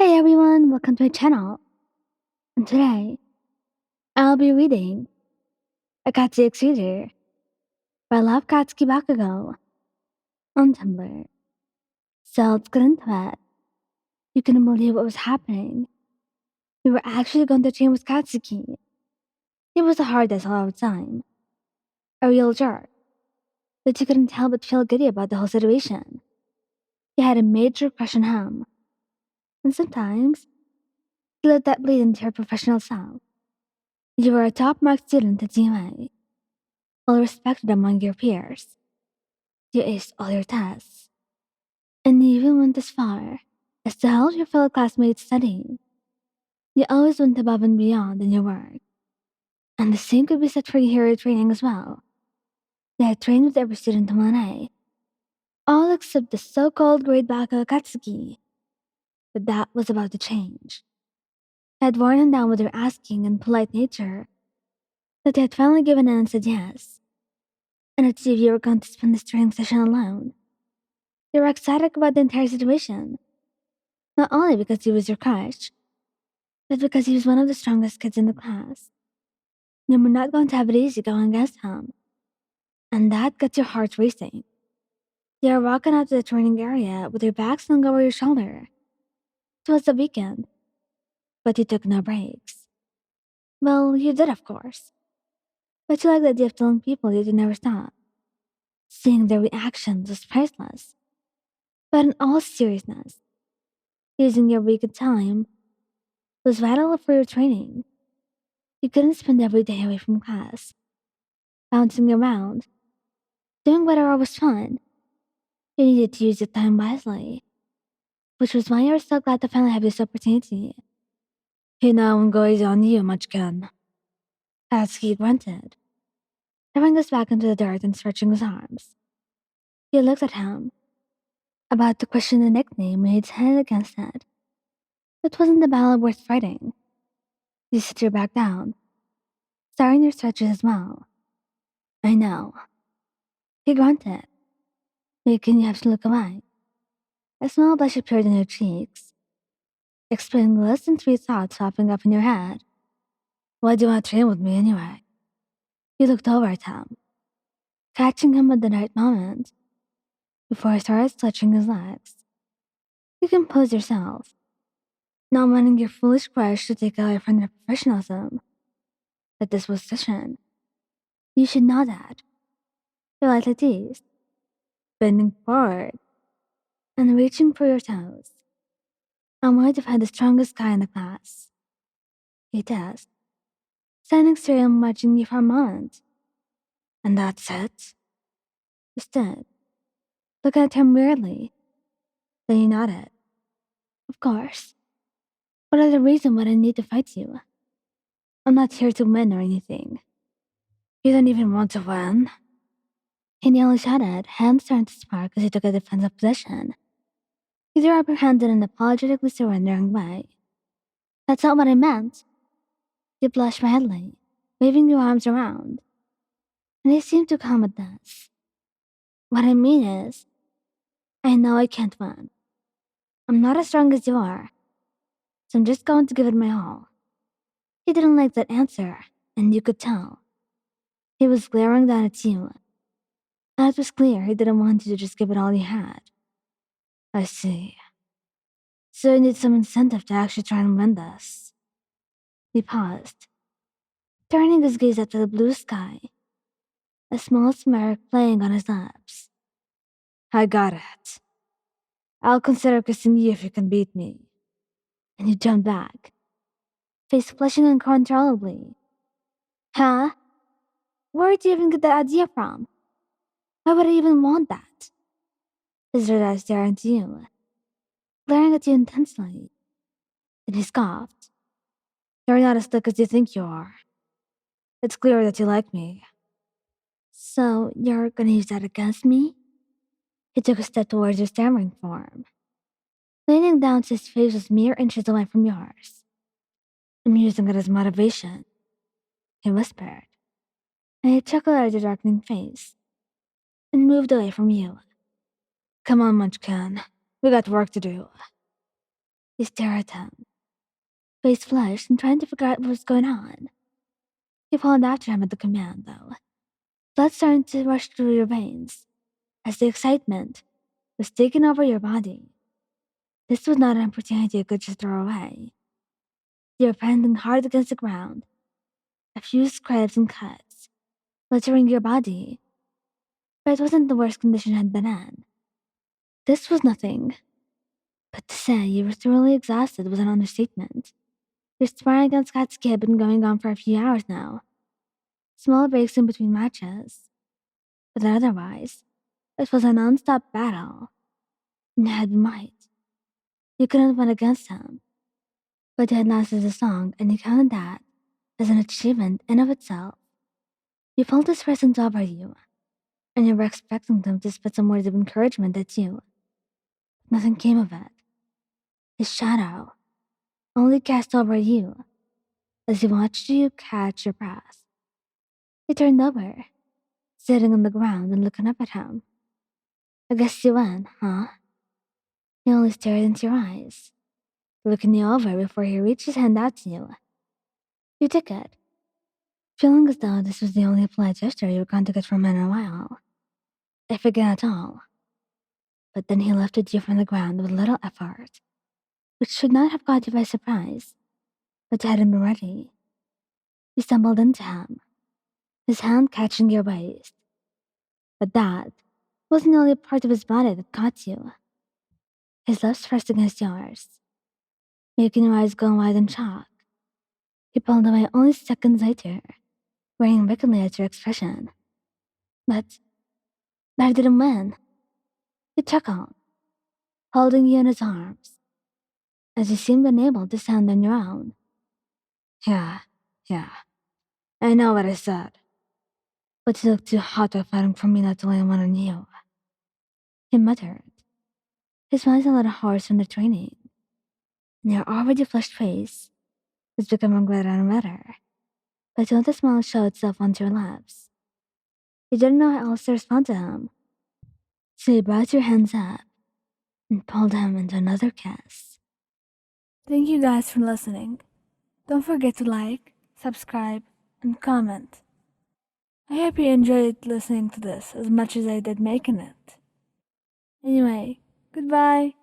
Hey everyone, welcome to my channel. And today, I'll be reading Akatsuki X Reader by Love Katsuki Bakugou on Tumblr. So let's get into it. You couldn't believe what was happening. We were actually going to train with Katsuki. He was the hardest all the time. A real jerk. But you couldn't help but feel giddy about the whole situation. You had a major crush on him. And sometimes, you let that bleed into your professional self. You were a top-marked student at GMA, well respected among your peers. You aced all your tests, and you even went as far as to help your fellow classmates study. You always went above and beyond in your work, and the same could be said for your hero training as well. You had trained with every student in 1A, all except the so-called grade back of Akatsuki. But that was about to change. You had worn him down with your asking and polite nature that you had finally given in and said yes. And it's if you were going to spend this training session alone. You were ecstatic about the entire situation, not only because he was your crush, but because he was one of the strongest kids in the class. You were not going to have it easy going against him, and that gets your heart racing. You are walking out to the training area with your back slung over your shoulder. It was the weekend, but you took no breaks. Well, you did, of course. But you like the idea of telling people you never stop. Seeing their reactions was priceless. But in all seriousness, using your weekend time was vital for your training. You couldn't spend every day away from class, bouncing around, doing whatever was fun. You needed to use your time wisely, which was why you were so glad to finally have this opportunity. "You know I'm going on you, Munchkin," Katsuki grunted, throwing his back into the dirt and stretching his arms. You looked at him, about to question the nickname when his head against it. It wasn't a battle worth fighting. You sit your back down, starting your stretches as well. "I know," he grunted, making you have to look away. A small blush appeared on your cheeks, explaining less than three thoughts popping up in your head. "Why do you want to train with me anyway?" You looked over at him, catching him at the right moment, before he started stretching his legs. You composed yourself, not wanting your foolish crush to take away from your professionalism. But this was session. You should know that. You lightly teased, bending forward, and reaching for your toes. "I might have had the strongest guy in the class," he teased, standing still and watching you for a moment. "And that's it?" You stood, looking at him weirdly. Then you nodded. "Of course. What other reason would I need to fight you? I'm not here to win or anything." "You don't even want to win?" He nearly shouted, hands turned to spark as he took a defensive position. You threw up your hand in an apologetically surrendering way. "That's not what I meant." You blushed madly, waving your arms around, and he seemed to calm at this. "What I mean is, I know I can't win. I'm not as strong as you are, so I'm just going to give it my all." He didn't like that answer, and you could tell. He was glaring down at you, and it was clear he didn't want you to just give it all you had. "I see. So you need some incentive to actually try and win this." He paused, turning his gaze up to the blue sky, a small smirk playing on his lips. "I got it. I'll consider kissing you if you can beat me." And you jumped back, face flushing uncontrollably. "Huh? Where did you even get that idea from? Why would I even want that?" His red eyes stared into you, glaring at you intensely. Then he scoffed. "You're not as slick as you think you are. It's clear that you like me." "So you're gonna use that against me?" He took a step towards your stammering form, leaning down so his face was mere inches away from yours. "I'm using it as motivation," he whispered, and he chuckled at your darkening face, and moved away from you. "Come on, Munchkin. We got work to do." You stare at him, face flushed and trying to figure out what was going on. You followed after him at the command, though. Blood starting to rush through your veins as the excitement was taking over your body. This was not an opportunity you could just throw away. You were pounding hard against the ground, a few scrapes and cuts, littering your body. But it wasn't the worst condition you had been in. This was nothing. But to say you were thoroughly exhausted was an understatement. Your sparring against Katsuki had been going on for a few hours now. Small breaks in between matches. But otherwise, it was a non-stop battle. And you had might. You couldn't win against him. But you had lasted this long, and you counted that as an achievement in of itself. You felt his presence over you, and you were expecting them to spit some words of encouragement at you. But nothing came of it. His shadow only cast over you as he watched you catch your breath. He turned over, sitting on the ground and looking up at him. I guess you win, huh? He only stared into your eyes, looking you over before he reached his hand out to you. You took it, feeling as though this was the only polite gesture you were going to get from him in a while, if again at all. But then he lifted you from the ground with little effort, which should not have caught you by surprise, but hadn't been ready. You stumbled into him, his hand catching your waist. But that wasn't the only part of his body that caught you. His lips pressed against yours, making your eyes go wide in shock. He pulled away only seconds later, grinning wickedly at your expression. But I didn't win. He chuckled, holding you in his arms, as you seemed unable to stand on your own. Yeah, yeah, I know what I said. But you look too hot or fighting for me not to lay one on you. He muttered, his voice a little hoarse from the training, and your already flushed face was becoming redder and redder. But till the smile showed itself onto your lips. You didn't know how else to respond to him, so you brought your hands up and pulled him into another kiss. Thank you guys for listening. Don't forget to like, subscribe, and comment. I hope you enjoyed listening to this as much as I did making it. Anyway, goodbye.